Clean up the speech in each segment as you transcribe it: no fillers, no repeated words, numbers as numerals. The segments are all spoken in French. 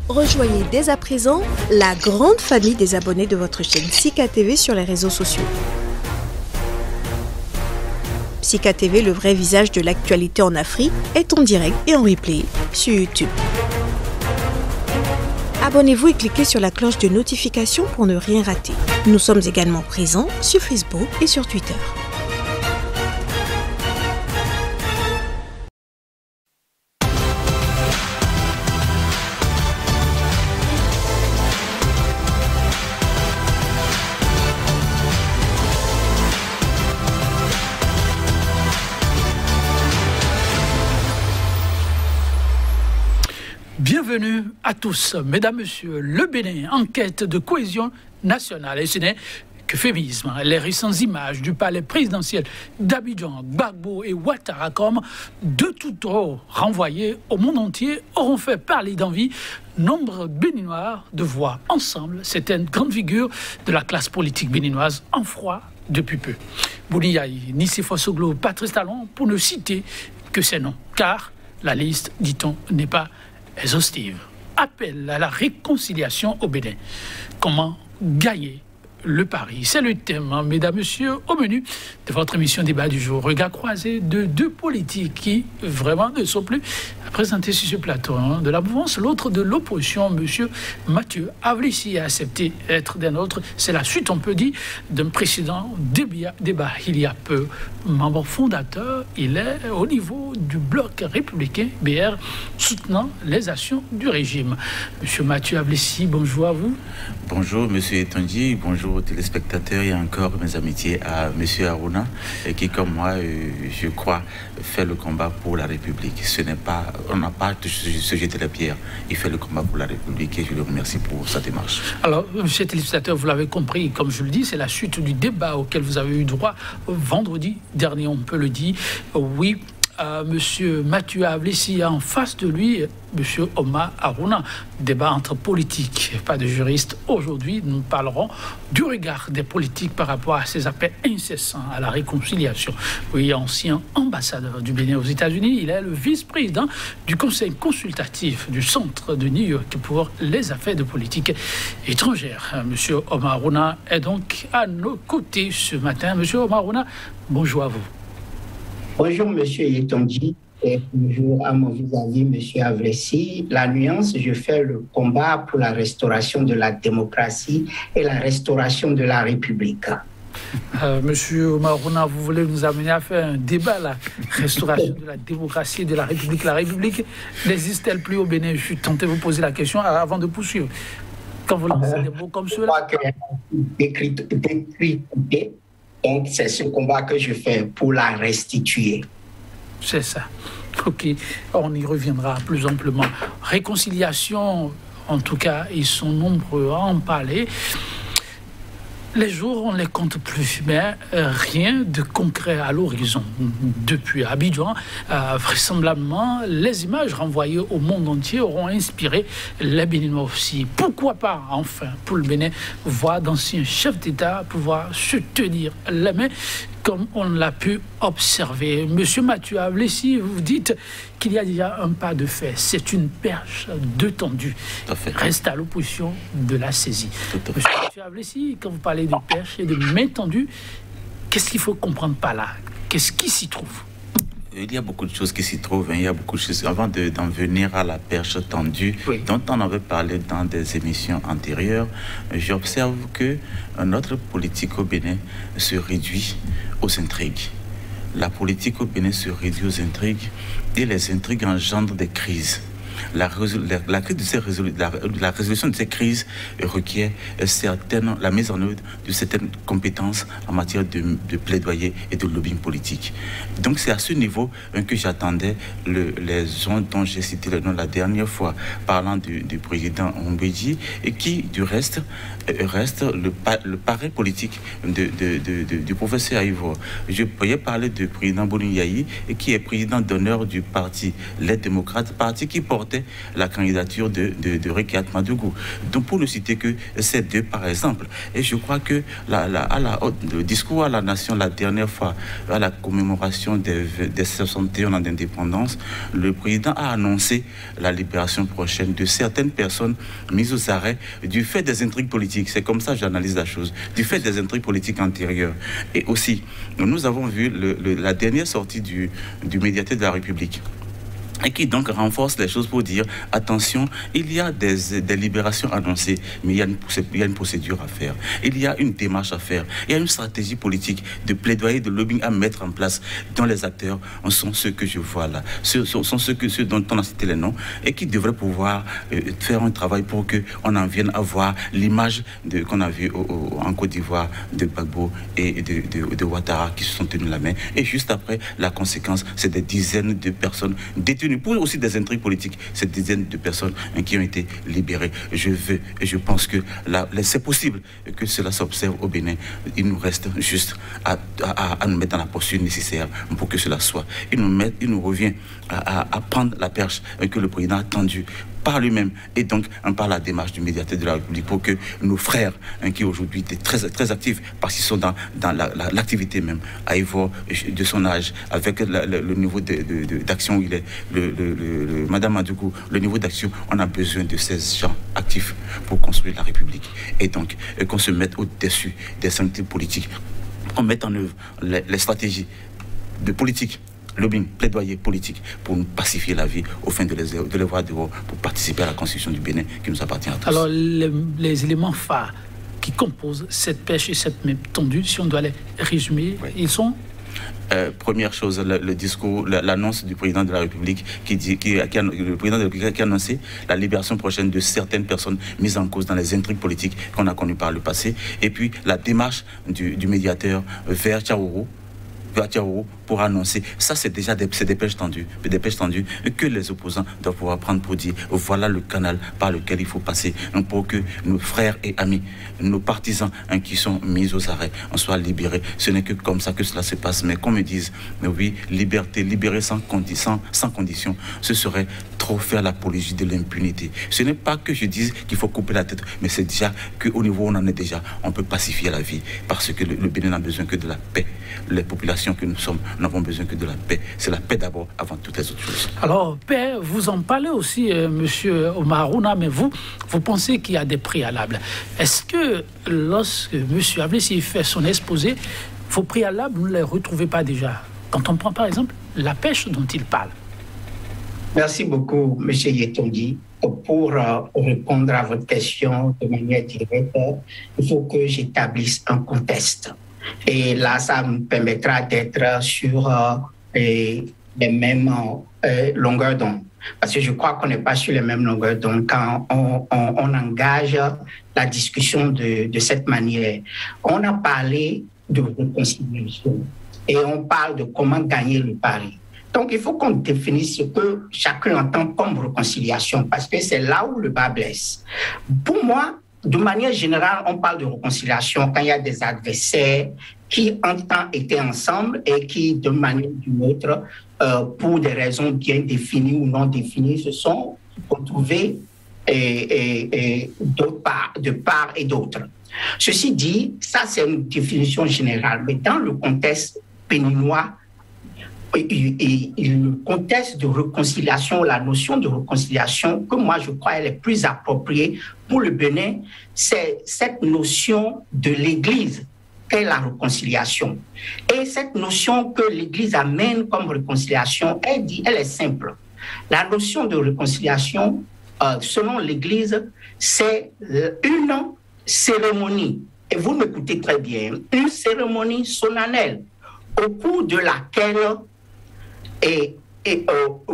Rejoignez dès à présent la grande famille des abonnés de votre chaîne Sika TV sur les réseaux sociaux. Sika TV, le vrai visage de l'actualité en Afrique, est en direct et en replay sur YouTube. Abonnez-vous et cliquez sur la cloche de notification pour ne rien rater. Nous sommes également présents sur Facebook et sur Twitter. Bienvenue à tous, mesdames, messieurs. Le Bénin, en quête de cohésion nationale. Et ce n'est que féminisme. Les récentes images du palais présidentiel d'Abidjan, Gbagbo et Ouattara, comme deux toutreaux renvoyés au monde entier, auront fait parler d'envie nombre béninois de voir ensemble certaines grandes figures de la classe politique béninoise en froid depuis peu. Boni Yayi, Nicéphore Soglo, Patrice Talon, pour ne citer que ces noms. Car la liste, dit-on, n'est pas exhaustive. Appel à la réconciliation au Bénin. Comment gagner le pari? C'est le thème, hein, mesdames, messieurs, au menu de votre émission Débat du jour. Regard croisé de deux politiques qui, vraiment, ne sont plus présentés sur ce plateau. Hein, de la mouvance, l'autre de l'opposition, monsieur Mathieu Avlissi, a accepté d'être des nôtres. C'est la suite, on peut dire, d'un précédent débat il y a peu. Membre fondateur, il est au niveau du bloc républicain BR, soutenant les actions du régime. Monsieur Mathieu Avlissi, bonjour à vous. Bonjour, monsieur Etonji, bonjour aux téléspectateurs et encore mes amitiés à monsieur Aruna, qui, comme moi, je crois, fait le combat pour la République. On n'a pas se jeter la pierre. Il fait le combat pour la République et je le remercie pour sa démarche. Alors, monsieur le téléspectateur, vous l'avez compris, comme je le dis, c'est la suite du débat auquel vous avez eu droit vendredi dernier, on peut le dire. Oui. Monsieur Mathieu Avlissi a en face de lui monsieur Omar Aruna. Débat entre politiques, pas de juristes. Aujourd'hui, nous parlerons du regard des politiques par rapport à ces appels incessants à la réconciliation. Oui, ancien ambassadeur du Bénin aux États-Unis, il est le vice-président du conseil consultatif du centre de New York pour les affaires de politique étrangère. Monsieur Omar Aruna est donc à nos côtés ce matin. Monsieur Omar Aruna, bonjour à vous. Bonjour, monsieur Yetonji, et bonjour à mon vis-à-vis, monsieur Avlissi. La nuance, je fais le combat pour la restauration de la démocratie et la restauration de la République. Monsieur Omar Aruna, vous voulez nous amener à faire un débat, la restauration de la démocratie et de la République. La République n'existe-t-elle plus au Bénin? Je suis tenté de vous poser la question avant de poursuivre. Quand vous lancez des mots comme ceux-là. Donc, c'est ce combat que je fais pour la restituer. C'est ça. OK. On y reviendra plus amplement. Réconciliation, en tout cas, ils sont nombreux à en parler. Les jours, on ne les compte plus, mais rien de concret à l'horizon. Depuis Abidjan, vraisemblablement, les images renvoyées au monde entier auront inspiré les Béninois aussi. Pourquoi pas, enfin, pour le Bénin, voir d'anciens chefs d'État pouvoir se tenir les mains comme on l'a pu observer. Monsieur Mathieu Avlissi, vous dites qu'il y a déjà un pas de fait. C'est une perche de tendu. Reste à l'opposition de la saisie. Monsieur Mathieu Avlissi, quand vous parlez de perche et de main tendue, qu'est-ce qu'il faut comprendre par là? Qu'est-ce qui s'y trouve? Il y a beaucoup de choses qui s'y trouvent. Il y a beaucoup de choses. Avant d'en venir à la perche tendue, oui, dont on avait parlé dans des émissions antérieures, j'observe que notre politique au Bénin se réduit aux intrigues. La politique au Bénin se réduit aux intrigues et les intrigues engendrent des crises. La résolution de ces crises requiert la mise en œuvre de certaines compétences en matière de plaidoyer et de lobbying politique. Donc c'est à ce niveau que j'attendais les gens dont j'ai cité le nom la dernière fois, parlant du président Mbéji, et qui, du reste, reste le parrain politique du professeur Ivor. Je pourrais parler du président Boni Yayi, qui est président d'honneur du parti Les Démocrates, parti qui porte supportait la candidature de Rekiat Madougou. Donc pour ne citer que ces deux par exemple. Et je crois que le discours à la nation la dernière fois, à la commémoration des 61 ans d'indépendance, le président a annoncé la libération prochaine de certaines personnes mises aux arrêts du fait des intrigues politiques. C'est comme ça que j'analyse la chose. Du fait des intrigues politiques antérieures. Et aussi, nous avons vu la dernière sortie du médiateur de la République, et qui donc renforce les choses pour dire attention, il y a des libérations annoncées, mais il y a une procédure à faire, il y a une démarche à faire, il y a une stratégie politique de plaidoyer, de lobbying à mettre en place, dont les acteurs sont ceux que je vois là, ceux dont on a cité les noms, et qui devraient pouvoir faire un travail pour qu'on en vienne à voir l'image qu'on a vue en Côte d'Ivoire de Gbagbo et de Ouattara qui se sont tenus la main, et juste après, la conséquence, c'est des dizaines de personnes détenues pour aussi des intrigues politiques, ces dizaines de personnes qui ont été libérées. Je pense que c'est possible que cela s'observe au Bénin. Il nous reste juste à nous mettre dans la posture nécessaire pour que cela soit. Il nous revient à prendre la perche que le président a tendue par lui-même et donc par la démarche du médiateur de la République pour que nos frères qui aujourd'hui étaient très, très actifs parce qu'ils sont dans l'activité même à Ivor de son âge avec le niveau d'action où il est, Madame Madougou, le niveau d'action, on a besoin de ces gens actifs pour construire la République et donc qu'on se mette au-dessus des sanctions politiques, qu'on mette en œuvre les stratégies de politique, lobbying, plaidoyer politique pour nous pacifier la vie au fin de les voir dehors pour participer à la constitution du Bénin qui nous appartient à tous. Alors, les éléments phares qui composent cette pêche et cette même tendue, si on doit les résumer, oui. Ils sont... Première chose, le discours, l'annonce du président de la République le président de la République qui a annoncé la libération prochaine de certaines personnes mises en cause dans les intrigues politiques qu'on a connues par le passé. Et puis, la démarche du médiateur vers Tchaourou pour annoncer, ça c'est déjà des pêches tendues que les opposants doivent pouvoir prendre pour dire voilà le canal par lequel il faut passer pour que nos frères et amis, nos partisans qui sont mis aux arrêts, on soit libérés. Ce n'est que comme ça que cela se passe. Mais qu'on me dise, oui, libérer sans condition, ce serait trop faire l'apologie de l'impunité. Ce n'est pas que je dise qu'il faut couper la tête, mais c'est déjà qu'au niveau où on en est déjà, on peut pacifier la vie parce que le Bénin n'a besoin que de la paix. Les populations que nous sommes n'avons besoin que de la paix. C'est la paix d'abord avant toutes les autres choses. Alors, paix, vous en parlez aussi, monsieur Omar Aruna, mais vous pensez qu'il y a des préalables. Est-ce que lorsque monsieur Avlessi fait son exposé, vos préalables, vous ne les retrouvez pas déjà? Quand on prend par exemple la pêche dont il parle. Merci beaucoup, monsieur Yetongi. Pour répondre à votre question de manière directe, il faut que j'établisse un contexte. Et là, ça me permettra d'être sur les mêmes longueurs d'onde. Parce que je crois qu'on n'est pas sur les mêmes longueurs d'onde quand on engage la discussion de cette manière. On a parlé de réconciliation et on parle de comment gagner le pari. Donc, il faut qu'on définisse ce que chacun entend comme réconciliation parce que c'est là où le bas blesse. Pour moi, de manière générale, on parle de réconciliation quand il y a des adversaires qui, en temps, étaient ensemble et qui, de manière ou d'une autre, pour des raisons bien définies ou non définies, se sont retrouvés de part et d'autre. Ceci dit, ça, c'est une définition générale. Mais dans le contexte béninois, et le contexte de réconciliation, la notion de réconciliation, que moi je crois elle est plus appropriée pour le Bénin, c'est cette notion de l'Église qu'est la réconciliation. Et cette notion que l'Église amène comme réconciliation, elle est simple. La notion de réconciliation, selon l'Église, c'est une cérémonie, et vous m'écoutez très bien, une cérémonie solennelle au cours de laquelle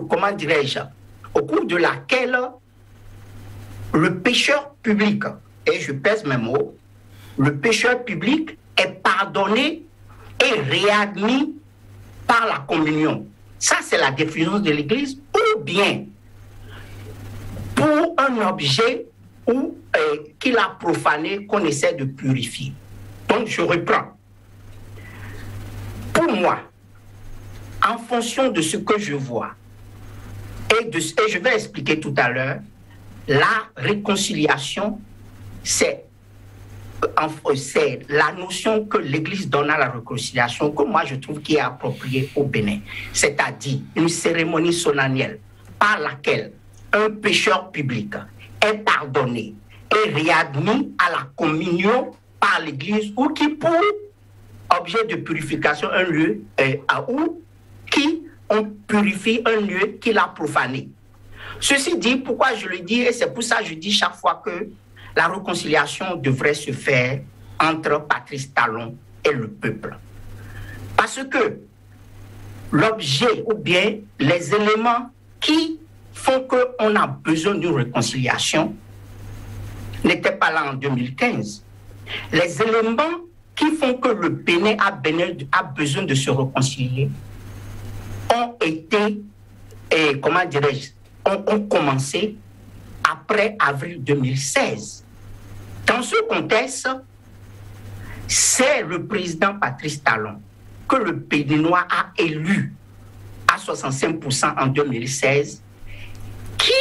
comment dirais-je, au cours de laquelle le pécheur public, et je pèse mes mots, le pécheur public est pardonné et réadmis par la communion. Ça, c'est la définition de l'Église, ou bien pour un objet qu'il a profané, qu'on essaie de purifier. Donc, je reprends. Pour moi, en fonction de ce que je vois Et je vais expliquer tout à l'heure, la réconciliation, c'est la notion que l'Église donne à la réconciliation, que moi je trouve qui est appropriée au Bénin. C'est-à-dire une cérémonie solennelle par laquelle un pécheur public est pardonné et réadmis à la communion par l'Église, ou qui pour objet de purification un lieu où qui on purifie un lieu qu'il a profané. Ceci dit, pourquoi je le dis, et c'est pour ça que je dis chaque fois que la réconciliation devrait se faire entre Patrice Talon et le peuple. Parce que l'objet ou bien les éléments qui font qu'on a besoin d'une réconciliation n'étaient pas là en 2015. Les éléments qui font que le Bénin a besoin de se réconcilier ont été, comment dirais-je, ont commencé après avril 2016. Dans ce contexte, c'est le président Patrice Talon que le Béninois a élu à 65% en 2016 qui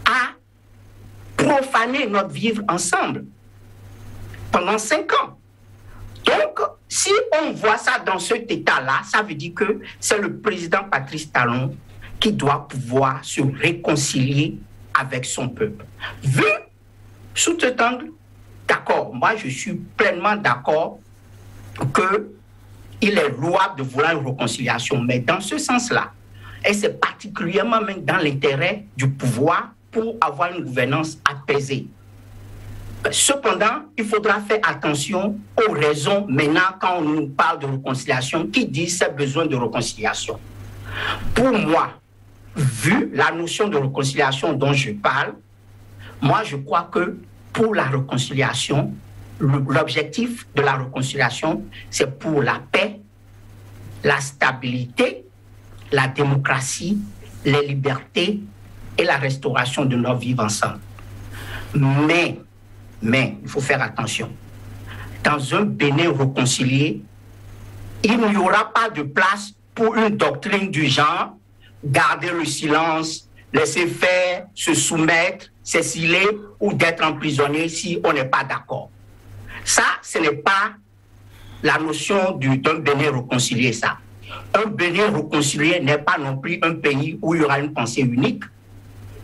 a profané notre vivre ensemble pendant 5 ans. Donc, si on voit ça dans cet état-là, ça veut dire que c'est le président Patrice Talon qui doit pouvoir se réconcilier avec son peuple. Vu sous cet angle, d'accord, moi je suis pleinement d'accord qu'il est louable de vouloir une réconciliation, mais dans ce sens-là, et c'est particulièrement même dans l'intérêt du pouvoir pour avoir une gouvernance apaisée. Cependant, il faudra faire attention aux raisons maintenant quand on nous parle de réconciliation, qui disent ces besoins de réconciliation. Pour moi, vu la notion de réconciliation dont je parle, moi je crois que pour la réconciliation, l'objectif de la réconciliation, c'est pour la paix, la stabilité, la démocratie, les libertés et la restauration de nos vivre ensemble. Mais, il faut faire attention. Dans un Bénin réconcilié, il n'y aura pas de place pour une doctrine du genre, garder le silence, laisser faire, se soumettre, s'exiler ou d'être emprisonné si on n'est pas d'accord. Ça, ce n'est pas la notion d'un Bénin réconcilié, ça. Un Bénin réconcilié n'est pas non plus un pays où il y aura une pensée unique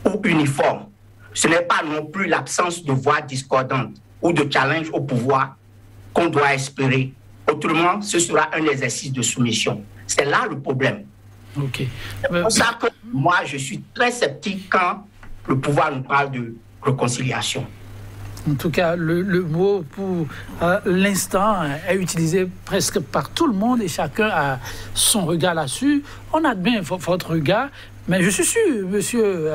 ou uniforme. Ce n'est pas non plus l'absence de voix discordantes ou de challenge au pouvoir qu'on doit espérer. Autrement, ce sera un exercice de soumission. C'est là le problème. Okay. C'est pour ça que moi, je suis très sceptique quand le pouvoir nous parle de réconciliation. En tout cas, le mot pour l'instant est utilisé presque par tout le monde et chacun a son regard là-dessus. On admet votre regard, mais je suis sûr, monsieur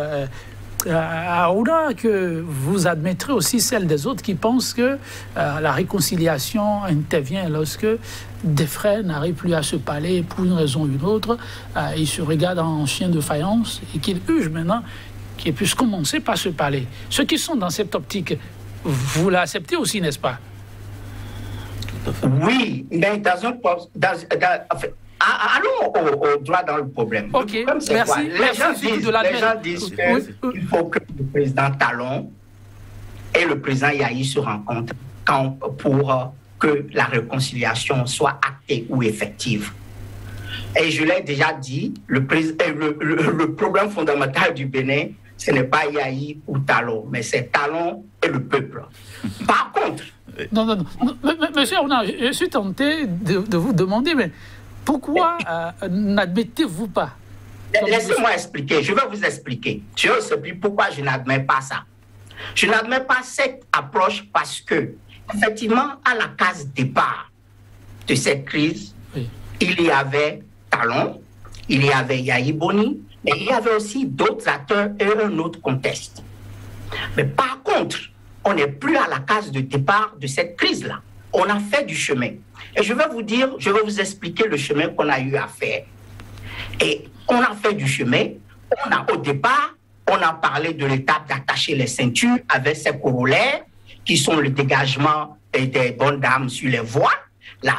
Aouda, que vous admettrez aussi celle des autres qui pensent que la réconciliation intervient lorsque des frères n'arrivent plus à se parler pour une raison ou une autre. Ils se regardent en chien de faïence et qu'ils jugent maintenant qu'ils puissent commencer par se parler. Ceux qui sont dans cette optique, vous l'acceptez aussi, n'est-ce pas? Oui, mais allons au droit dans le problème. Ok, le problème, merci. Les gens disent qu'il faut que le président Talon et le président Yahi se rencontrent pour que la réconciliation soit actée ou effective. Et je l'ai déjà dit, le problème fondamental du Bénin, ce n'est pas Yahi ou Talon, mais c'est Talon et le peuple. Par contre... Non. Monsieur Aouda, je suis tenté de vous demander, mais pourquoi n'admettez-vous pas? Laissez-moi expliquer, je vais vous expliquer. Je vais vous expliquer pourquoi je n'admets pas ça. Je n'admets pas cette approche parce que, effectivement, à la case départ de cette crise, oui, il y avait Talon, il y avait Yahi Boni, mais il y avait aussi d'autres acteurs et un autre contexte. Mais par contre, on n'est plus à la case de départ de cette crise-là. On a fait du chemin. Et je vais vous expliquer le chemin qu'on a eu à faire. Et on a fait du chemin. Au départ, on a parlé de l'étape d'attacher les ceintures avec ses corollaires, qui sont le dégagement des bonnes dames sur les voies.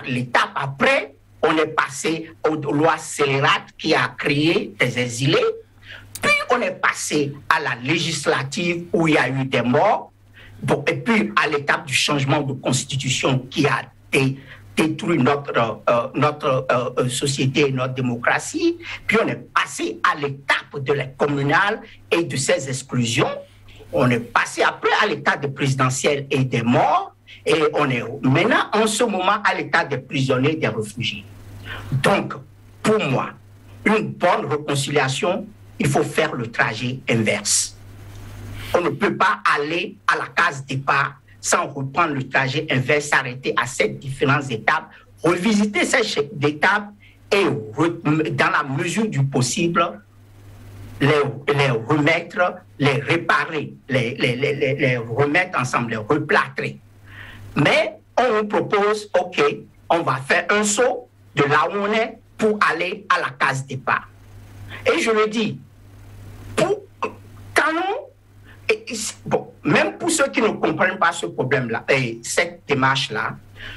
L'étape après, on est passé aux lois scélérates qui a créé des exilés. on est passé à la législative où il y a eu des morts, bon, et puis à l'étape du changement de constitution qui a détruit notre société et notre démocratie, puis on est passé à l'étape de la communale et de ses exclusions, on est passé après à l'état de présidentiel et des morts, et on est maintenant en ce moment à l'état des prisonniers et des réfugiés. Donc, pour moi, une bonne réconciliation, il faut faire le trajet inverse. On ne peut pas aller à la case départ sans reprendre le trajet inverse, s'arrêter à ces différentes étapes, revisiter ces étapes et dans la mesure du possible, les remettre, les réparer, les remettre ensemble, les replâtrer. Mais on nous propose, OK, on va faire un saut de là où on est pour aller à la case départ. Et je le dis, bon, même pour ceux qui ne comprennent pas ce problème-là, et cette démarche-là,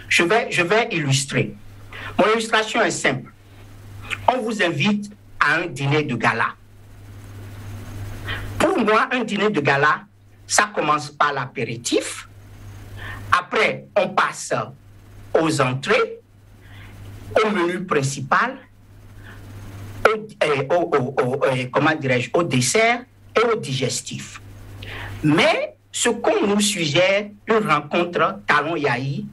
je vais illustrer. Mon illustration est simple. On vous invite à un dîner de gala. Pour moi, un dîner de gala, ça commence par l'apéritif. Après, on passe aux entrées, au menu principal, au dessert et au digestif. Mais ce qu'on nous suggère, une rencontre Talon Yahi,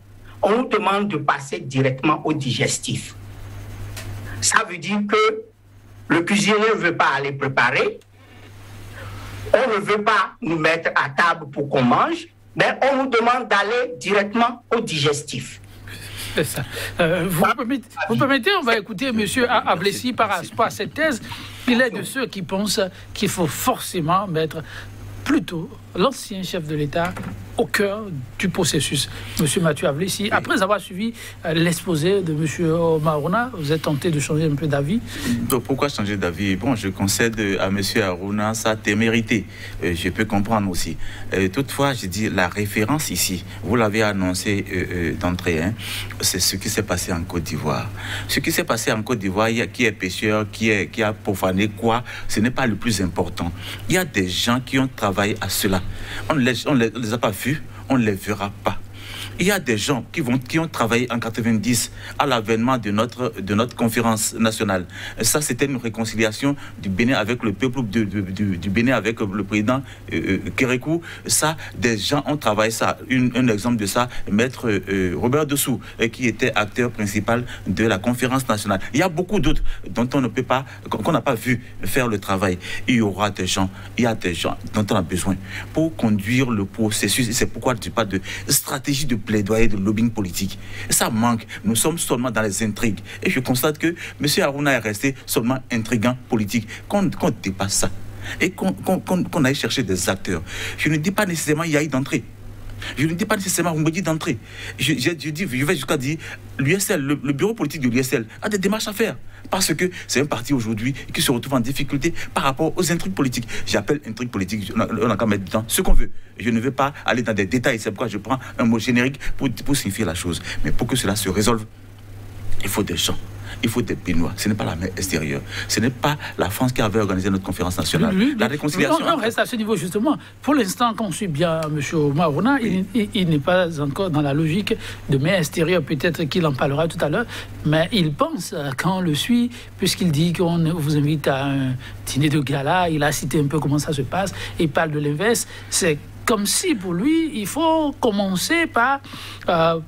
on nous demande de passer directement au digestif. Ça veut dire que le cuisinier ne veut pas aller préparer, on ne veut pas nous mettre à table pour qu'on mange, mais on nous demande d'aller directement au digestif. C'est ça. Vous permettez, on va écouter M. Ablessi par rapport à cette thèse. Il est de ceux qui pensent qu'il faut forcément mettre plutôt l'ancien chef de l'État au cœur du processus. Monsieur Mathieu Ablessi, après avoir suivi l'exposé de Monsieur Omar Harouna, vous êtes tenté de changer un peu d'avis. Pourquoi changer d'avis? Bon, je concède à Monsieur Harouna sa témérité. Je peux comprendre aussi. Toutefois, je dis la référence ici, vous l'avez annoncé d'entrée, hein, c'est ce qui s'est passé en Côte d'Ivoire. Ce qui s'est passé en Côte d'Ivoire, qui est pécheur, qui a profané quoi, ce n'est pas le plus important. Il y a des gens qui ont travaillé à cela. On ne les a pas vus, on ne les verra pas. Il y a des gens qui ont travaillé en 90 à l'avènement de notre conférence nationale. Ça, c'était une réconciliation du Bénin avec le peuple du Bénin, avec le président Kérékou. Ça, des gens ont travaillé ça. Un exemple de ça, maître Robert Dessous, qui était acteur principal de la conférence nationale. Il y a beaucoup d'autres dont on ne peut pas, qu'on n'a pas vu faire le travail. Il y a des gens dont on a besoin pour conduire le processus. C'est pourquoi je parle de stratégie de plaidoyer, de lobbying politique. Et ça manque. Nous sommes seulement dans les intrigues. Et je constate que M. Harouna est resté seulement intriguant politique. Qu'on dépasse ça. Et qu'on aille chercher des acteurs. Je ne dis pas nécessairement il y a eu d'entrée. Je ne dis pas nécessairement vous me dites d'entrée. Je vais jusqu'à dire l'USL, le bureau politique de l'USL a des démarches à faire. Parce que c'est un parti aujourd'hui qui se retrouve en difficulté par rapport aux intrigues politiques. J'appelle intrigues politiques, on a qu'à mettre dedans ce qu'on veut. Je ne veux pas aller dans des détails, c'est pourquoi je prends un mot générique pour signifier la chose. Mais pour que cela se résolve, il faut des gens. Il faut des Béninois. Ce n'est pas la mer extérieure. Ce n'est pas la France qui avait organisé notre conférence nationale. La réconciliation... On reste à ce niveau, justement. Pour l'instant, quand on suit bien M. Omar Harouna, il n'est pas encore dans la logique de mer extérieure. Peut-être qu'il en parlera tout à l'heure. Mais il pense, quand on le suit, puisqu'il dit qu'on vous invite à un dîner de gala, il a cité un peu comment ça se passe, et il parle de l'inverse. C'est comme si pour lui, il faut commencer par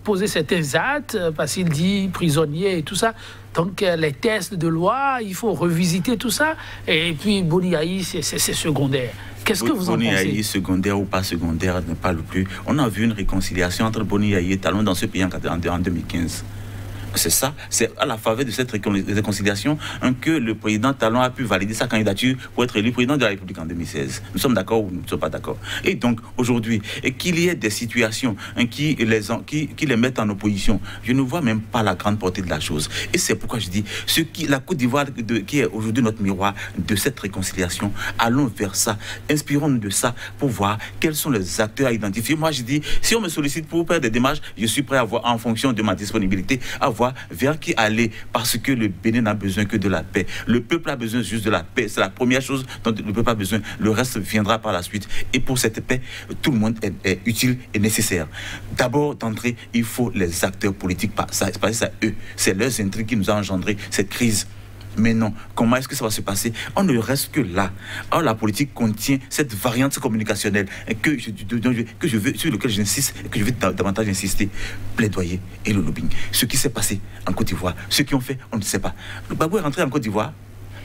poser certains actes, parce qu'il dit prisonnier et tout ça. Donc les tests de loi, il faut revisiter tout ça. Et puis Boni Yahi, c'est secondaire. Qu'est-ce que vous en pensez? Boni Yahi, secondaire ou pas secondaire, ne parle plus. On a vu une réconciliation entre Boni Yahi et Talon dans ce pays en 2015. C'est ça, c'est à la faveur de cette réconciliation que le président Talon a pu valider sa candidature pour être élu président de la République en 2016. Nous sommes d'accord ou nous ne sommes pas d'accord? Et donc, aujourd'hui, qu'il y ait des situations qui les mettent en opposition, je ne vois même pas la grande portée de la chose. Et c'est pourquoi je dis, la Côte d'Ivoire, qui est aujourd'hui notre miroir de cette réconciliation, allons vers ça, inspirons-nous de ça pour voir quels sont les acteurs à identifier. Moi, je dis, si on me sollicite pour faire des démarches, je suis prêt à voir, en fonction de ma disponibilité, à voir voie vers qui aller, parce que le Bénin n'a besoin que de la paix. Le peuple a besoin juste de la paix. C'est la première chose dont le peuple a besoin. Le reste viendra par la suite. Et pour cette paix, tout le monde est utile et nécessaire. D'abord, d'entrée, il faut les acteurs politiques. C'est à eux. C'est leurs intrigues qui nous ont engendré cette crise. Mais non, comment est-ce que ça va se passer? On ne reste que là. Or, la politique contient cette variante communicationnelle sur laquelle j'insiste et que je vais davantage insister. Plaidoyer et le lobbying. Ce qui s'est passé en Côte d'Ivoire, ceux qui ont fait, on ne sait pas. Le Gbagbo est rentré en Côte d'Ivoire,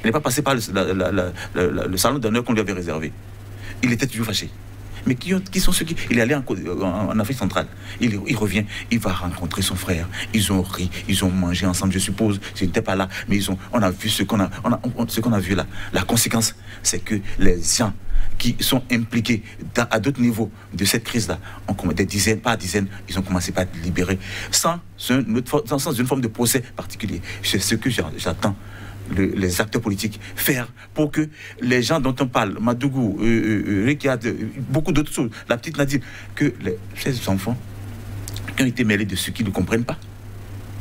il n'est pas passé par le salon d'honneur qu'on lui avait réservé. Il était toujours fâché. Mais qui sont ceux qui... Il est allé en Afrique centrale. Il revient, il va rencontrer son frère. Ils ont ri, ils ont mangé ensemble, je suppose. Je n'étais pas là, mais on a vu ce qu'on a vu là. La conséquence, c'est que les gens qui sont impliqués à d'autres niveaux de cette crise-là, des dizaines, pas dizaines, ils ont commencé à être libérés sans une forme de procès particulier. C'est ce que j'attends les acteurs politiques faire pour que les gens dont on parle, Madougou, Rekiat, beaucoup d'autres choses, la petite Nadine, que ces enfants qui ont été mêlés de ceux qui ne comprennent pas.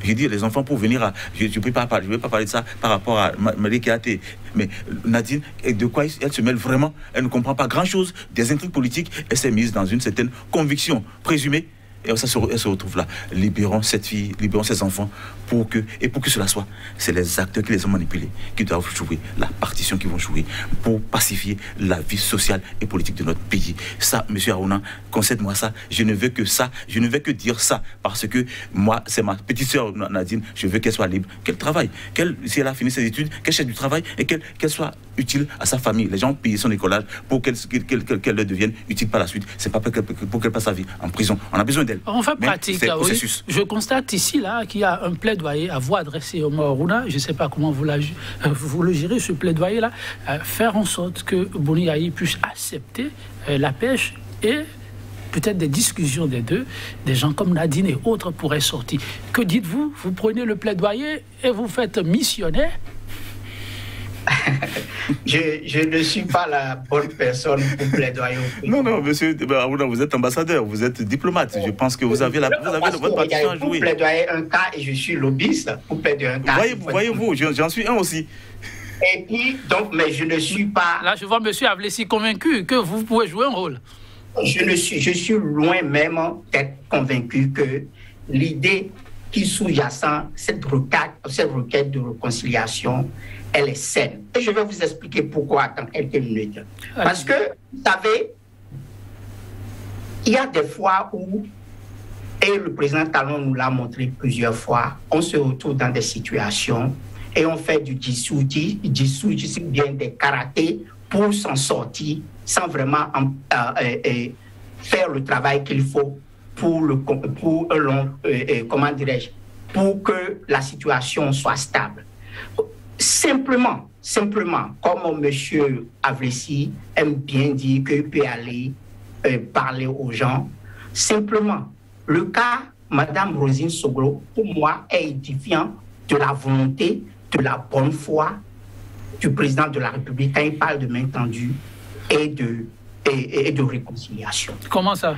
J'ai dit les enfants pour venir à... Je ne vais pas parler de ça par rapport à Rekiat, mais Nadine, de quoi elle se mêle vraiment? Elle ne comprend pas grand-chose des intrigues politiques. Elle s'est mise dans une certaine conviction présumée. Et elle se retrouve là. Libérons cette fille, libérons ces enfants pour que cela soit. C'est les acteurs qui les ont manipulés qui doivent jouer la partition qu'ils vont jouer pour pacifier la vie sociale et politique de notre pays. Ça, M. Harouna, concède-moi ça. Je ne veux que ça. Je ne veux que dire ça parce que moi, c'est ma petite sœur Nadine. Je veux qu'elle soit libre, qu'elle travaille, si elle a fini ses études, qu'elle cherche du travail et qu'elle soit utile à sa famille. Les gens payent son écolage pour qu'elle leur devienne utile par la suite. C'est pas pour qu'elle passe sa vie en prison. On a besoin d'elle. En fait, pratique, oui. Je constate ici là qu'il y a un plaidoyer à voix adressée au Harouna. Je ne sais pas comment vous le gérez, ce plaidoyer-là. Faire en sorte que Boni Yayi puisse accepter la pêche et peut-être des discussions des deux. Des gens comme Nadine et autres pourraient sortir. Que dites-vous? Vous prenez le plaidoyer et vous faites missionnaire? Je ne suis pas la bonne personne pour plaidoyer. Non, monsieur Harouna, vous êtes ambassadeur, vous êtes diplomate. Je pense que vous avez votre partition à jouer. Pour plaidoyer un cas et je suis lobbyiste pour plaidoyer un cas. Voyez-vous, j'en suis un aussi. Et puis, donc, mais je ne suis pas... Là, je vois monsieur Avlessi convaincu que vous pouvez jouer un rôle. Je suis loin même d'être convaincu que l'idée qui sous-jacent cette requête de réconciliation, elle est saine. Et je vais vous expliquer pourquoi dans quelques minutes. Parce que, vous savez, il y a des fois où, et le président Talon nous l'a montré plusieurs fois, on se retrouve dans des situations et on fait du jisouji, c'est bien des karatés pour s'en sortir sans vraiment faire le travail qu'il faut pour que la situation soit stable. Simplement, comme M. Avlessi aime bien dire qu'il peut aller parler aux gens, simplement, le cas Mme Rosine Soglo, pour moi, est édifiant de la volonté, de la bonne foi du président de la République quand il parle de main tendue et de réconciliation. Comment ça?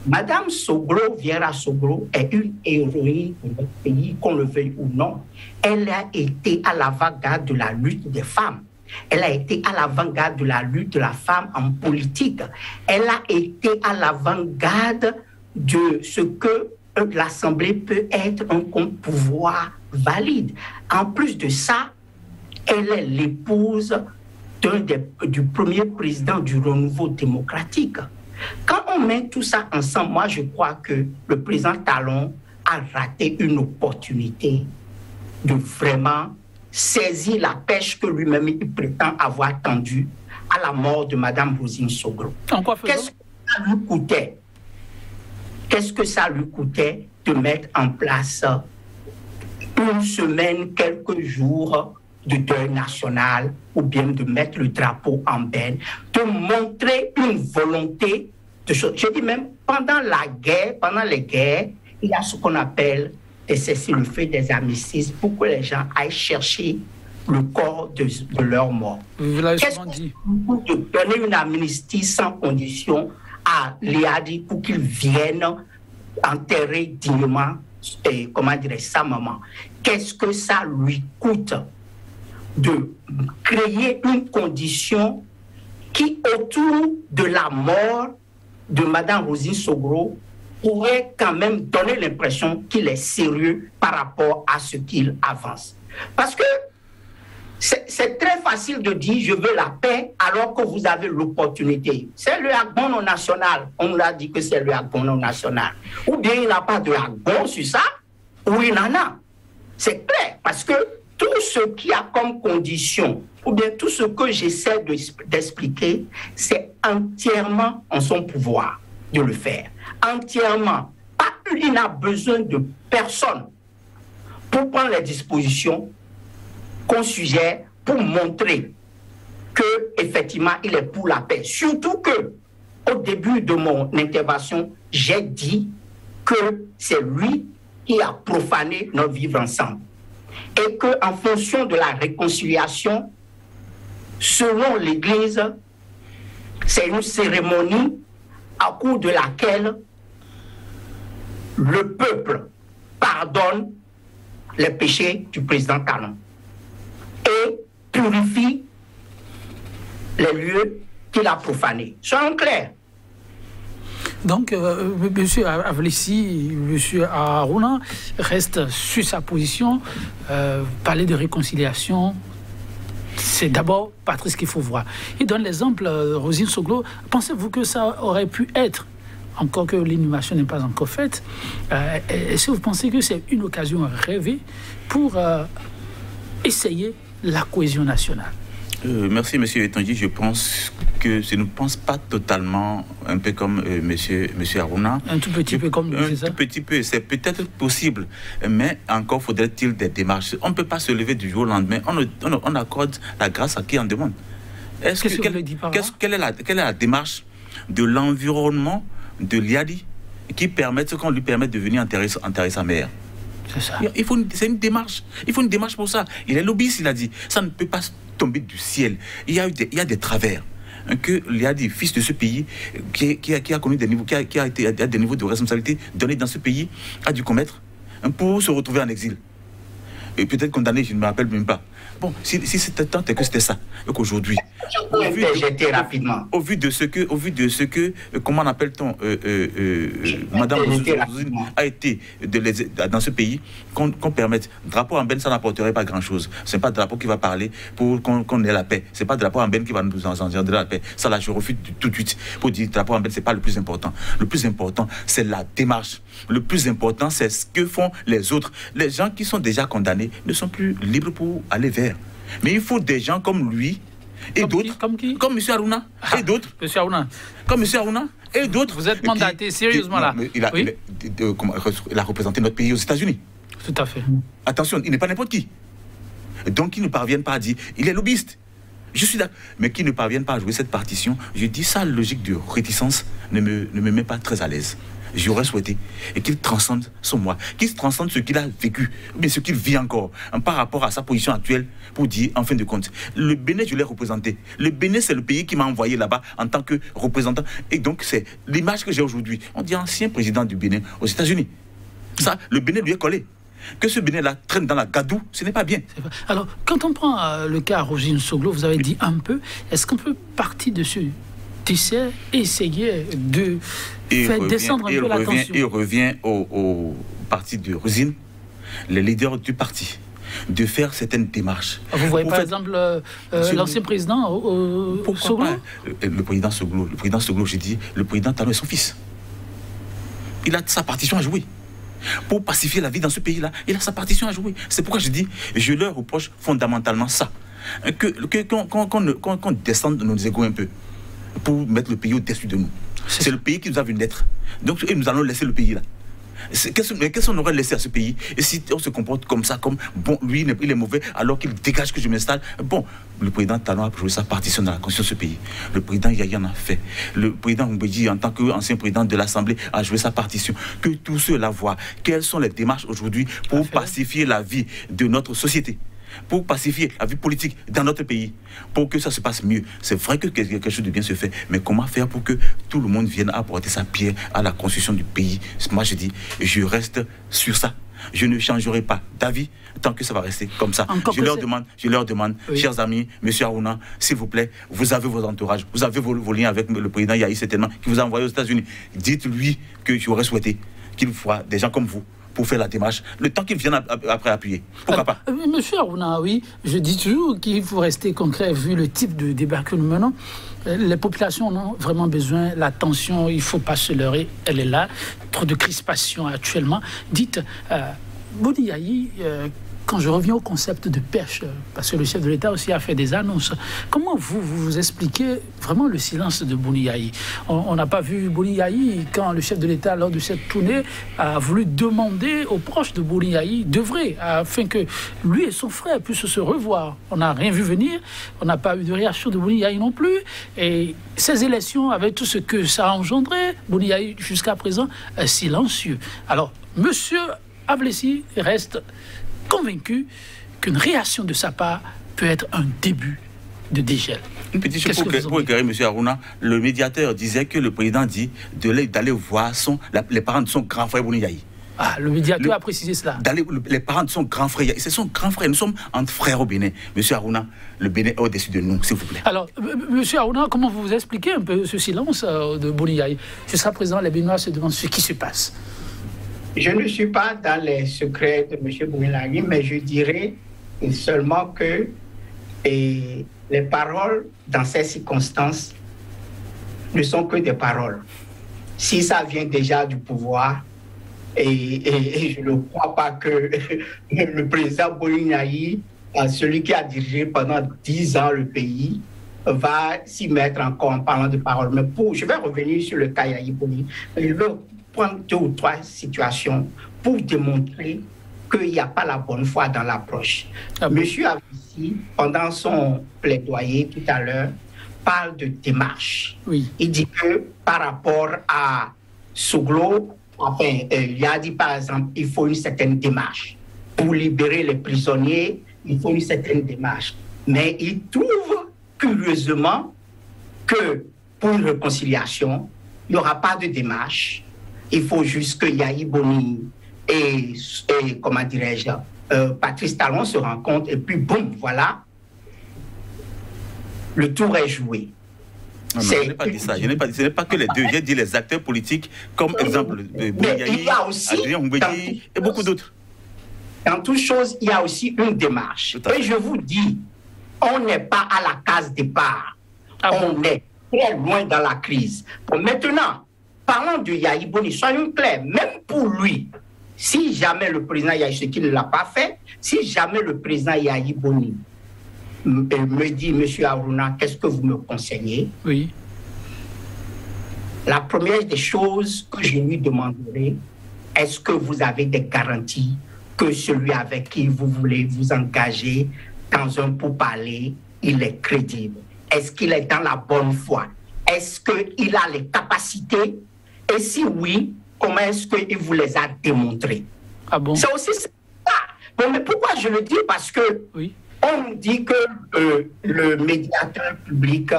Madame Soglo, Viera Soglo, est une héroïne de notre pays, qu'on le veuille ou non. Elle a été à l'avant-garde de la lutte des femmes. Elle a été à l'avant-garde de la lutte de la femme en politique. Elle a été à l'avant-garde de ce que l'Assemblée peut être un pouvoir valide. En plus de ça, elle est l'épouse du premier président du renouveau démocratique. Quand on met tout ça ensemble, moi je crois que le président Talon a raté une opportunité de vraiment saisir la pêche que lui-même il prétend avoir tendue à la mort de Mme Rosine Soglo. Qu'est-ce que ça lui coûtait de mettre en place une semaine, quelques jours de deuil national, ou bien de mettre le drapeau en berne, de montrer une volonté de choses. Je dis même, pendant les guerres, il y a ce qu'on appelle des cessez-le-feu, des armistices, pour que les gens aillent chercher le corps de leur mort. Vous l'avez souvent dit. De donner une amnistie sans condition à l'IADI pour qu'ils viennent enterrer dignement comment dire, sa maman. Qu'est-ce que ça lui coûte de créer une condition qui, autour de la mort de Mme Rosine Soglo, pourrait quand même donner l'impression qu'il est sérieux par rapport à ce qu'il avance. Parce que c'est très facile de dire je veux la paix alors que vous avez l'opportunité. C'est le Agbono national. On nous a dit que c'est le Agbono national. Ou bien il n'a pas de Agbon sur ça, ou il en a. C'est clair, parce que tout ce qui a comme condition, ou bien tout ce que j'essaie d'expliquer, c'est entièrement en son pouvoir de le faire. Entièrement. Il n'a besoin de personne pour prendre les dispositions qu'on suggère pour montrer que effectivement il est pour la paix. Surtout que au début de mon intervention, j'ai dit que c'est lui qui a profané notre vivre ensemble. Et qu'en fonction de la réconciliation, selon l'Église, c'est une cérémonie à cours de laquelle le peuple pardonne les péchés du président Talon et purifie les lieux qu'il a profanés. Soyons clairs. Donc, M. Avlessi, M. Aruna reste sur sa position. Parler de réconciliation, c'est d'abord Patrice qu'il faut voir. Il donne l'exemple, Rosine Soglo. Pensez-vous que ça aurait pu être, encore que l'inhumation n'est pas encore faite, est-ce que vous pensez que c'est une occasion rêvée pour essayer la cohésion nationale? Merci, M. Etanji. Je pense que je ne pense pas totalement, un peu comme M. Aruna. Un tout petit peu comme un tout petit peu, c'est peut-être possible, mais encore faudrait-il des démarches. On ne peut pas se lever du jour au lendemain. On accorde la grâce à qui en demande. Quelle est la démarche de l'environnement de Liadi qu'on lui permette de venir enterrer sa mère? C'est ça. C'est une démarche. Il faut une démarche pour ça. Il est lobbyiste, il a dit. Ça ne peut pas tomber du ciel. Il y a des travers que Liadi, fils de ce pays, qui a connu des niveaux, qui a été à des niveaux de responsabilité donnés dans ce pays, a dû commettre pour se retrouver en exil. Et peut-être condamné, je ne me rappelle même pas. Bon, si c'était tant que c'était ça, et qu'aujourd'hui, au vu de ce que, comment appelle-t-on, Madame Rosine a été dans ce pays, qu'on permette, drapeau en benne, ça n'apporterait pas grand-chose. Ce n'est pas le drapeau qui va parler pour qu'on ait la paix. Ce n'est pas le drapeau en benne qui va nous engendrer la paix. Ça, là, je refuse tout de suite. Pour dire drapeau en benne, ce n'est pas le plus important. Le plus important, c'est la démarche. Le plus important, c'est ce que font les autres. Les gens qui sont déjà condamnés ne sont plus libres pour aller vers. Mais il faut des gens comme lui et d'autres, comme M. Aruna et d'autres. M. Aruna. Comme M. Aruna et d'autres. Vous êtes mandaté sérieusement là. Il a représenté notre pays aux États-Unis. Tout à fait. Attention, il n'est pas n'importe qui. Donc, ils ne parviennent pas à dire, il est lobbyiste. Je suis d'accord. Mais qui ne parviennent pas à jouer cette partition, je dis ça, logique de réticence ne me met pas très à l'aise. J'aurais souhaité et qu'il transcende son moi, qu'il transcende ce qu'il a vécu, mais ce qu'il vit encore, par rapport à sa position actuelle, pour dire, en fin de compte, le Bénin, je l'ai représenté. Le Bénin, c'est le pays qui m'a envoyé là-bas en tant que représentant. Et donc, c'est l'image que j'ai aujourd'hui. On dit ancien président du Bénin aux États-Unis. Ça, le Bénin lui est collé. Que ce Bénin-là traîne dans la gadoue, ce n'est pas bien. Alors, quand on prend le cas Rosine Soglo, vous avez dit un peu, est-ce qu'on peut partir dessus? Essayer de faire descendre un peu la tension. Il revient au parti de Rosine, les leaders du parti, de faire certaines démarches. Vous voyez par exemple l'ancien président Soglo? Le président Soglo, j'ai dit, le président Talon est son fils. Il a sa partition à jouer. Pour pacifier la vie dans ce pays-là, il a sa partition à jouer. C'est pourquoi je dis, je leur reproche fondamentalement ça. Qu'on descende de nos égos un peu, pour mettre le pays au-dessus de nous. C'est le pays qui nous a vu naître. Donc, nous allons laisser le pays là. Qu'est-ce qu'on aurait laissé à ce pays? Et si on se comporte comme ça, comme, bon, lui, il est mauvais, alors qu'il dégage que je m'installe. Bon, le président Talon a joué sa partition dans la constitution de ce pays. Le président Yaya en a fait. Le président Mbedji, en tant qu'ancien président de l'Assemblée, a joué sa partition. Que tous ceux-là voient quelles sont les démarches aujourd'hui pour pacifier la vie de notre société. pour pacifier la vie politique dans notre pays, pour que ça se passe mieux. C'est vrai que quelque chose de bien se fait, mais comment faire pour que tout le monde vienne apporter sa pierre à la construction du pays? Moi, je dis, je reste sur ça. Je ne changerai pas d'avis tant que ça va rester comme ça. Je leur demande, oui. Chers amis, monsieur Harouna, s'il vous plaît, vous avez vos entourages, vous avez vos liens avec le président Yahi certainement, qui vous a envoyé aux États-Unis. Dites-lui que j'aurais souhaité qu'il voie des gens comme vous pour faire la démarche, le temps qu'ils viennent après appuyer. Pourquoi pas? Monsieur Harouna, oui, je dis toujours qu'il faut rester concret vu le type de débat que nous menons. Les populations ont vraiment besoin, la tension, il ne faut pas se leurrer, elle est là. Trop de crispation actuellement. Dites, Boni Yahi, quand je reviens au concept de pêche, parce que le chef de l'État aussi a fait des annonces, comment vous expliquez vraiment le silence de Boni Yahi? On n'a pas vu Boni Yahi quand le chef de l'État, lors de cette tournée, a voulu demander aux proches de Boni Yahi d'œuvrer afin que lui et son frère puissent se revoir. On n'a rien vu venir, on n'a pas eu de réaction de Boni Yahi non plus. Et ces élections, avec tout ce que ça a engendré, Boni Yahi, jusqu'à présent, est silencieux. Alors, monsieur Avlessi reste convaincu qu'une réaction de sa part peut être un début de dégel. Une petite chose pour éclairer M. Harouna, le médiateur disait que le président dit d'aller voir les parents de son grand frère Boni Yahi. Ah, le médiateur a précisé cela. Les parents de son grand frère, c'est son grand frère, nous sommes entre frères au Bénin. M. Harouna, le Bénin est au-dessus de nous, s'il vous plaît. Alors, M. Harouna, comment vous expliquez un peu ce silence de Boni Yahi? Jusqu'à présent, les Béninois se demandent ce qui se passe. Je ne suis pas dans les secrets de M. Boni Yahi, mais je dirais seulement que les paroles dans ces circonstances ne sont que des paroles. Si ça vient déjà du pouvoir, et je ne crois pas que le président Boni Yahi, celui qui a dirigé pendant 10 ans le pays, va s'y mettre encore en parlant de paroles. Mais je vais revenir sur le cas Yahi Boni. Je veux prendre 2 ou 3 situations pour démontrer qu'il n'y a pas la bonne foi dans l'approche. Monsieur Avlessi, pendant son plaidoyer tout à l'heure, parle de démarche. Oui. Il dit que par rapport à Souglo, il a dit par exemple, il faut une certaine démarche. Pour libérer les prisonniers, il faut une certaine démarche. Mais il trouve curieusement que pour une réconciliation, il n'y aura pas de démarche. Il faut juste que Yahi Boni et comment dirais-je, Patrice Talon se rencontrent et puis boum, voilà, le tour est joué. Non, je n'ai pas dit ça. Je n'ai pas dit, ce n'est pas que les deux. J'ai dit les acteurs politiques, comme exemple de Boni Yahi, Adrien Houmbédi et beaucoup d'autres. Dans toute chose, il y a aussi une démarche. Et je vous dis, on n'est pas à la case départ. On est très loin dans la crise. Bon, maintenant, parlons de Yahi Boni, soyons clairs, même pour lui, si jamais le président Yahi, ce qu'il ne l'a pas fait, si jamais le président Yahi Boni me dit, monsieur Harouna, qu'est-ce que vous me conseillez? Oui. La première des choses que je lui demanderai, est-ce que vous avez des garanties que celui avec qui vous voulez vous engager dans un pourparler, il est crédible? Est-ce qu'il est dans la bonne foi? Est-ce qu'il a les capacités? Et si oui, comment est-ce qu'il vous les a démontrées? Ah bon? C'est aussi ça. Bon, mais pourquoi je le dis? Parce que oui. On nous dit que le médiateur public,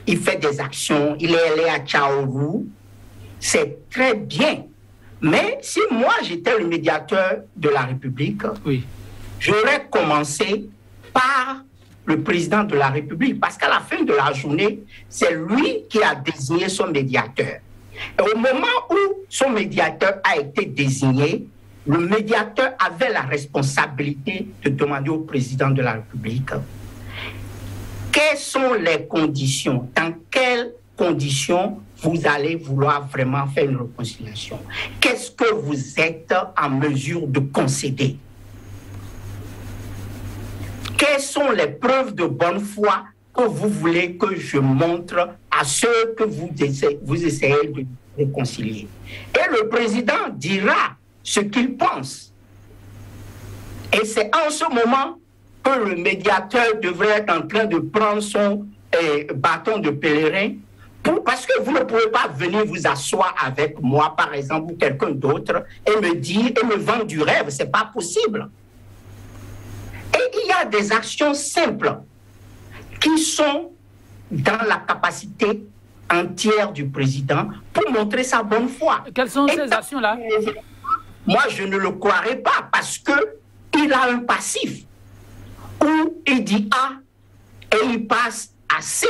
il fait des actions, il est allé à Tchaourou, c'est très bien. Mais si moi j'étais le médiateur de la République, oui, j'aurais commencé par le président de la République, parce qu'à la fin de la journée, c'est lui qui a désigné son médiateur. Et au moment où son médiateur a été désigné, le médiateur avait la responsabilité de demander au président de la République quelles sont les conditions, dans quelles conditions vous allez vouloir vraiment faire une réconciliation. Qu'est-ce que vous êtes en mesure de concéder? Quelles sont les preuves de bonne foi que vous voulez que je montre à ceux que vous essayez de réconcilier? Et le président dira ce qu'il pense. Et c'est en ce moment que le médiateur devrait être en train de prendre son bâton de pèlerin, parce que vous ne pouvez pas venir vous asseoir avec moi, par exemple, ou quelqu'un d'autre, et me dire, et me vendre du rêve. Ce n'est pas possible. Et il y a des actions simples qui sont dans la capacité entière du président pour montrer sa bonne foi. Quelles sont ces actions-là? Moi, je ne le croirais pas parce qu'il a un passif où il dit A et il passe à C.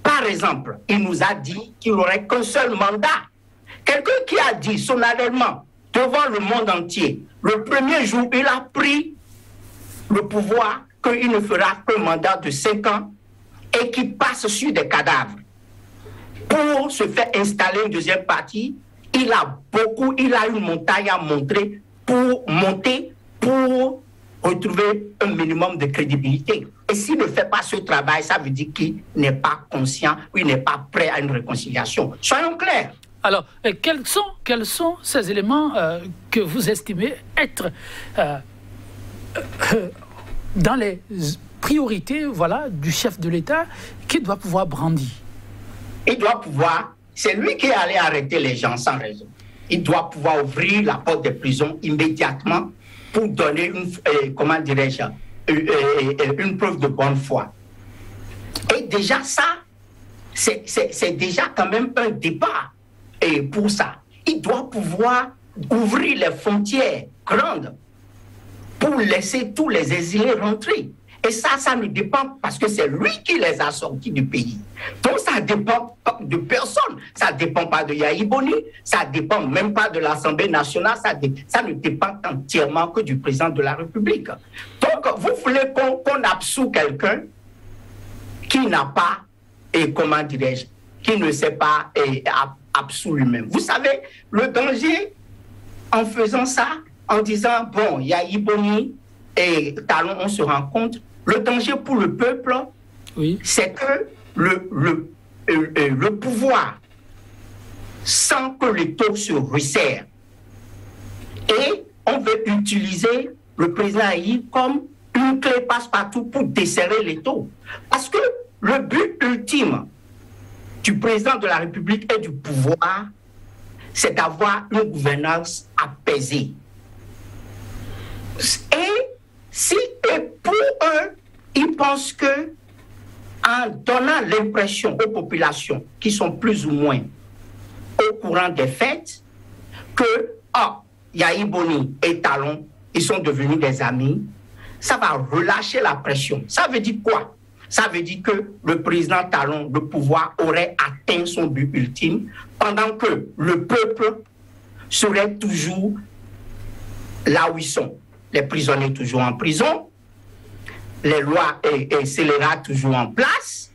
Par exemple, il nous a dit qu'il n'aurait qu'un seul mandat. Quelqu'un qui a dit solennellement devant le monde entier, le premier jour, il a pris le pouvoir qu'il ne fera qu'un mandat de 5 ans et qu'il passe sur des cadavres. Pour se faire installer une deuxième partie, il a une montagne à montrer pour monter, pour retrouver un minimum de crédibilité. Et s'il ne fait pas ce travail, ça veut dire qu'il n'est pas conscient ou il n'est pas prêt à une réconciliation. Soyons clairs. Alors, quels sont ces éléments que vous estimez être dans les priorités, voilà, du chef de l'État qui doit pouvoir brandir? Il doit pouvoir, c'est lui qui est allé arrêter les gens sans raison. Il doit pouvoir ouvrir la porte des prisons immédiatement pour donner une preuve de bonne foi. Et déjà ça, c'est déjà quand même un débat. Et pour ça, il doit pouvoir ouvrir les frontières grandes pour laisser tous les exilés rentrer. Et ça ne dépend parce que c'est lui qui les a sortis du pays. Donc ça ne dépend pas de personne. Ça ne dépend pas de Yahya Boni, ça ne dépend même pas de l'Assemblée nationale, ça ne dépend entièrement que du président de la République. Donc vous voulez qu'on absout quelqu'un qui n'a pas, comment dirais-je, qui ne sait pas absout lui-même. Vous savez, le danger en faisant ça, en disant, bon, Yahya Boni et Talon, on se rencontre, le danger pour le peuple, oui, c'est que le pouvoir sent que les taux se resserrent. Et on veut utiliser le président Aïe comme une clé passe-partout pour desserrer les taux. Parce que le but ultime du président de la République et du pouvoir, c'est d'avoir une gouvernance apaisée. Et pour eux, ils pensent que en donnant l'impression aux populations qui sont plus ou moins au courant des faits que Yahya Boni et Talon, ils sont devenus des amis, ça va relâcher la pression. Ça veut dire quoi? Ça veut dire que le président Talon, le pouvoir, aurait atteint son but ultime pendant que le peuple serait toujours là où ils sont. Les prisonniers toujours en prison, les lois et scélérats toujours en place,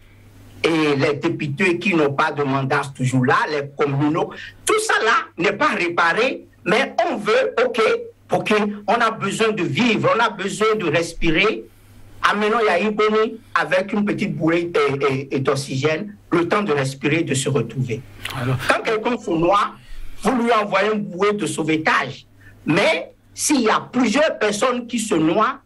et les députés qui n'ont pas de mandat toujours là, les communaux, tout ça là n'est pas réparé, mais on veut, ok, on a besoin de vivre, on a besoin de respirer. Amenons Yahya Boni avec une petite bouée d'oxygène, le temps de respirer, de se retrouver. Alors, quand quelqu'un se noie, vous lui envoyez une bouée de sauvetage, mais s'il y a plusieurs personnes qui se noient,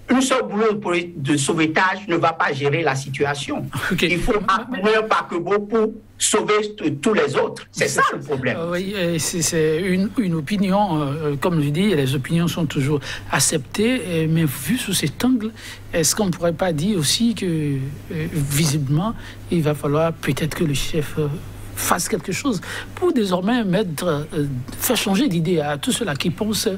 une seule bouée de sauvetage ne va pas gérer la situation. Okay. Il faut amener un paquebot pour sauver tous les autres. C'est ça le problème. Oui, c'est une opinion. Comme je dis, les opinions sont toujours acceptées. Mais vu sous cet angle, est-ce qu'on ne pourrait pas dire aussi que, visiblement, il va falloir peut-être que le chef fasse quelque chose pour désormais faire changer d'idée à tous ceux-là qui pensent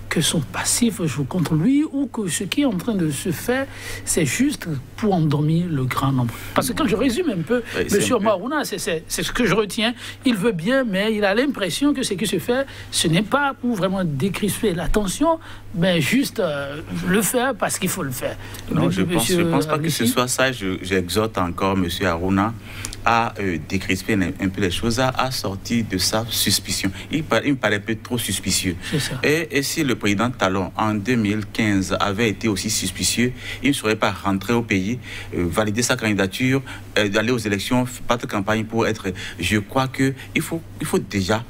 que son passif joue contre lui ou que ce qui est en train de se faire, c'est juste pour endormir le grand nombre. Parce que quand je résume un peu, M. Marouna, c'est ce que je retiens. Il veut bien, mais il a l'impression que ce qui se fait, ce n'est pas pour vraiment décrisper l'attention, mais juste le faire parce qu'il faut le faire. Non, je ne pense pas que ce soit ça. J'exhorte encore M. Harouna à décrisper un peu les choses, à sortir de sa suspicion. Il me paraît un peu trop suspicieux. Et si le président Talon, en 2015, avait été aussi suspicieux, il ne serait pas rentré au pays, valider sa candidature, d'aller aux élections, pas de campagne pour être... Je crois qu'il faut déjà...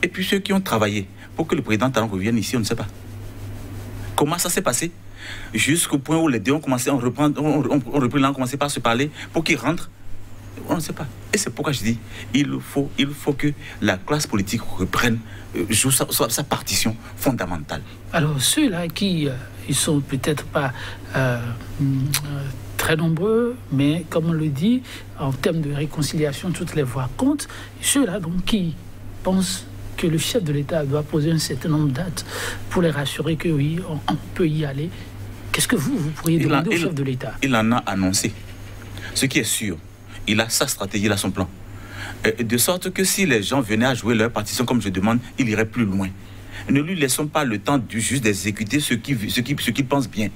Et puis ceux qui ont travaillé pour que le président Talon revienne ici, on ne sait pas. Comment ça s'est passé? Jusqu'au point où les deux ont commencé, on repris là, on commençait par se parler pour qu'il rentre. On ne sait pas. Et c'est pourquoi je dis, il faut que la classe politique reprenne, joue sa partition fondamentale. Alors, ceux-là qui, ils sont peut-être pas très nombreux, mais comme on le dit, en termes de réconciliation, toutes les voix comptent. Ceux-là, donc, qui pensent que le chef de l'État doit poser un certain nombre de dates pour les rassurer que oui, on peut y aller. Qu'est-ce que vous pourriez demander au chef de l'État? Il en a annoncé. Ce qui est sûr, il a sa stratégie, il a son plan. De sorte que si les gens venaient à jouer leur partition comme je demande, il irait plus loin. Ne lui laissons pas le temps juste d'exécuter ce qu'il pense bien.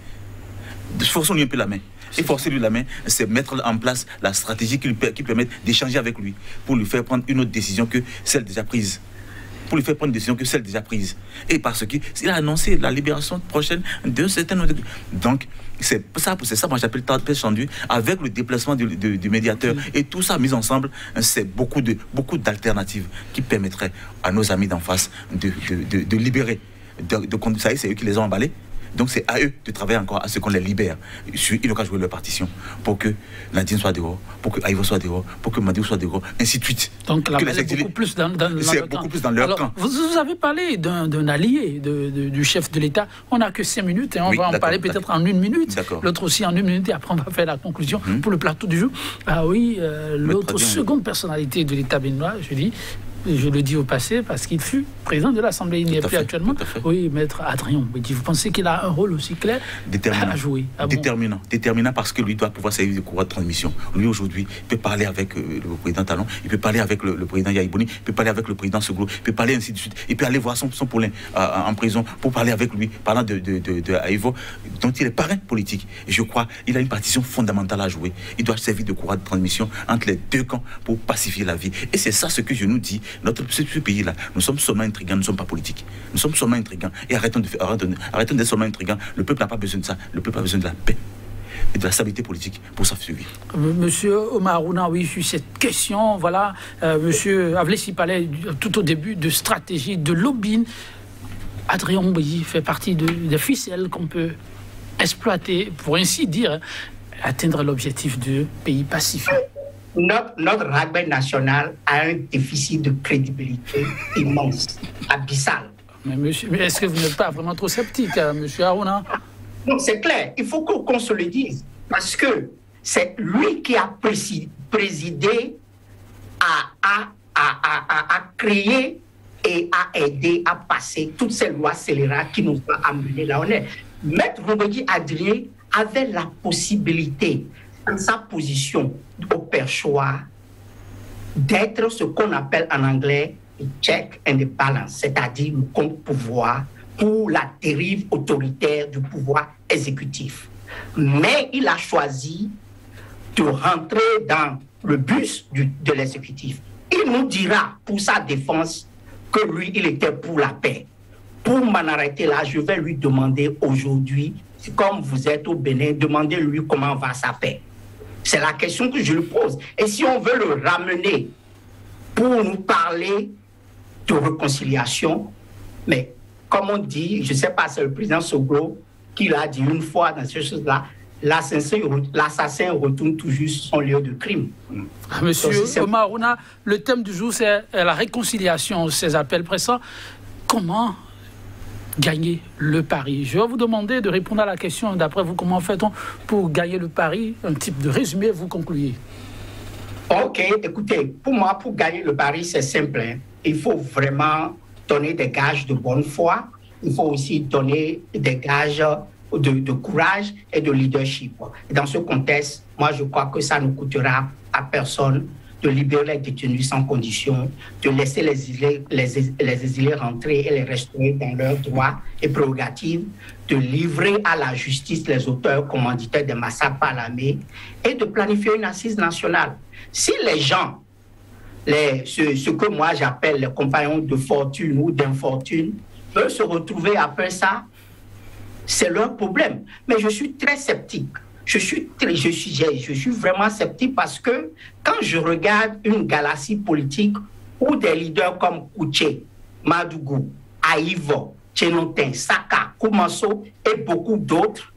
Forçons-lui un peu la main. Et forcer-lui la main, c'est mettre en place la stratégie qui permet d'échanger avec lui pour lui faire prendre une autre décision que celle déjà prise. Pour lui faire prendre une décision que celle déjà prise. Et parce qu'il a annoncé la libération prochaine d'un certain nombre de... Donc, c'est ça moi j'appelle pêche tendue, avec le déplacement du médiateur. Et tout ça mis ensemble, c'est beaucoup d'alternatives qui permettraient à nos amis d'en face de libérer. Ça y est, c'est eux qui les ont emballés. Donc c'est à eux de travailler encore à ce qu'on les libère. Ils ont qu'à jouer leur partition pour que Nadine soit dehors, pour que Aïvo soit dehors, pour que Madou soit dehors, ainsi de suite. Donc la balle est beaucoup plus dans leur camp. Vous avez parlé d'un allié du chef de l'État. On n'a que 5 minutes et on va en parler peut-être en 1 minute. L'autre aussi en 1 minute et après on va faire la conclusion pour le plateau du jour. Ah oui, l'autre seconde personnalité de l'État béninois, je le dis au passé parce qu'il fut président de l'Assemblée, il n'y est plus actuellement. Oui, Maître Adrien Mbedi, vous pensez qu'il a un rôle aussi clair à jouer? Déterminant parce que lui doit pouvoir servir de courroie de transmission. Lui aujourd'hui, il peut parler avec le président Talon, il peut parler avec le président Yaïbouni, il peut parler avec le président Seglo, il peut parler ainsi de suite. Il peut aller voir son poulain en prison pour parler avec lui, parlant de Aïvo, dont il est parrain politique. Et je crois qu'il a une partition fondamentale à jouer. Il doit servir de courroie de transmission entre les deux camps pour pacifier la vie. Et c'est ça ce que je nous dis. Ce pays-là, nous sommes seulement intrigants, nous ne sommes pas politiques. Nous sommes seulement intrigants. Et arrêtons d'être seulement intrigants. Le peuple n'a pas besoin de ça. Le peuple a besoin de la paix et de la stabilité politique pour sa survie. Monsieur Omar Aruna, oui, sur cette question, voilà, monsieur Avlessi parlait tout au début de stratégie, de lobbying. Adrien Mbedi fait partie des ficelles qu'on peut exploiter, pour ainsi dire, atteindre l'objectif de pays pacifique. Notre rugby national a un déficit de crédibilité immense, abyssal. Mais est-ce que vous n'êtes pas vraiment trop sceptique, monsieur Aruna? Non, c'est clair. Il faut qu'on se le dise. Parce que c'est lui qui a présidé à créer et à aider à passer toutes ces lois scélérates qui nous ont amenés là où on est. Maître Mbedi Adrien avait la possibilité, dans sa position au perchoir, d'être ce qu'on appelle en anglais check and balance, c'est-à-dire le contre-pouvoir pour la dérive autoritaire du pouvoir exécutif. Mais il a choisi de rentrer dans le bus de l'exécutif. Il nous dira, pour sa défense, que lui, il était pour la paix. Pour m'en arrêter là, je vais lui demander aujourd'hui, comme vous êtes au Bénin, demandez-lui comment va sa paix. C'est la question que je lui pose. Et si on veut le ramener pour nous parler de réconciliation, mais comme on dit, je ne sais pas, c'est le président Soglo qui l'a dit une fois dans ces choses-là, l'assassin retourne toujours sur son lieu de crime. Monsieur Omar Aruna, le thème du jour, c'est la réconciliation, ces appels pressants. Comment gagner le pari? Je vais vous demander de répondre à la question. D'après vous, comment fait-on pour gagner le pari? Un type de résumé, vous concluez. Ok, écoutez, pour moi, pour gagner le pari, c'est simple. Hein. Il faut vraiment donner des gages de bonne foi. Il faut aussi donner des gages de courage et de leadership. Et dans ce contexte, moi, je crois que ça ne coûtera à personne de libérer les détenus sans condition, de laisser les exilés rentrer et les restaurer dans leurs droits et prérogatives, de livrer à la justice les auteurs commanditaires des massacres par l'armée et de planifier une assise nationale. Si les gens, ce que moi j'appelle les compagnons de fortune ou d'infortune, veulent se retrouver après ça, c'est leur problème. Mais je suis très sceptique. Je suis vraiment sceptique parce que quand je regarde une galaxie politique où des leaders comme Kouché, Madougou, Aïvo, Tchénotin, Saka, Koumanso et beaucoup d'autres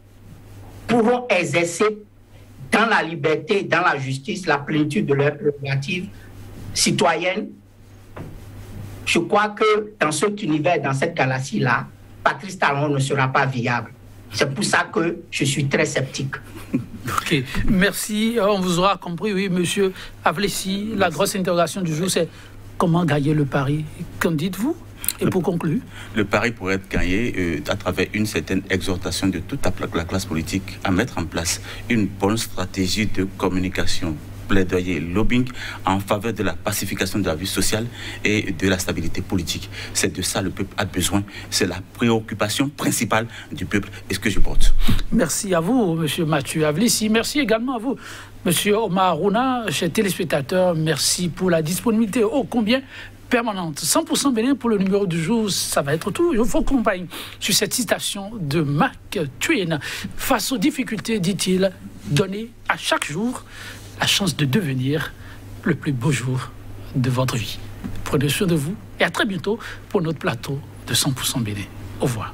pourront exercer dans la liberté, dans la justice, la plénitude de leurs prérogatives citoyennes, je crois que dans cet univers, dans cette galaxie-là, Patrice Talon ne sera pas viable. C'est pour ça que je suis très sceptique. Ok, merci. On vous aura compris, oui, monsieur Avlessi. La grosse interrogation du jour, c'est comment gagner le pari? Qu'en dites-vous? Et pour conclure, le pari pourrait être gagné à travers une certaine exhortation de toute la classe politique à mettre en place une bonne stratégie de communication, plaidoyer, lobbying en faveur de la pacification de la vie sociale et de la stabilité politique. C'est de ça le peuple a besoin. C'est la préoccupation principale du peuple et ce que je porte. Merci à vous, monsieur Mathieu Avlessi. Merci également à vous, monsieur Omar Rouna, chers téléspectateurs. Merci pour la disponibilité ô combien permanente. 100% Bénin pour le numéro du jour, ça va être tout. Je vous accompagne sur cette citation de Mark Twain. Face aux difficultés, dit-il, donnez à chaque jour la chance de devenir le plus beau jour de votre vie. Prenez soin de vous et à très bientôt pour notre plateau de 100% Bénin. Au revoir.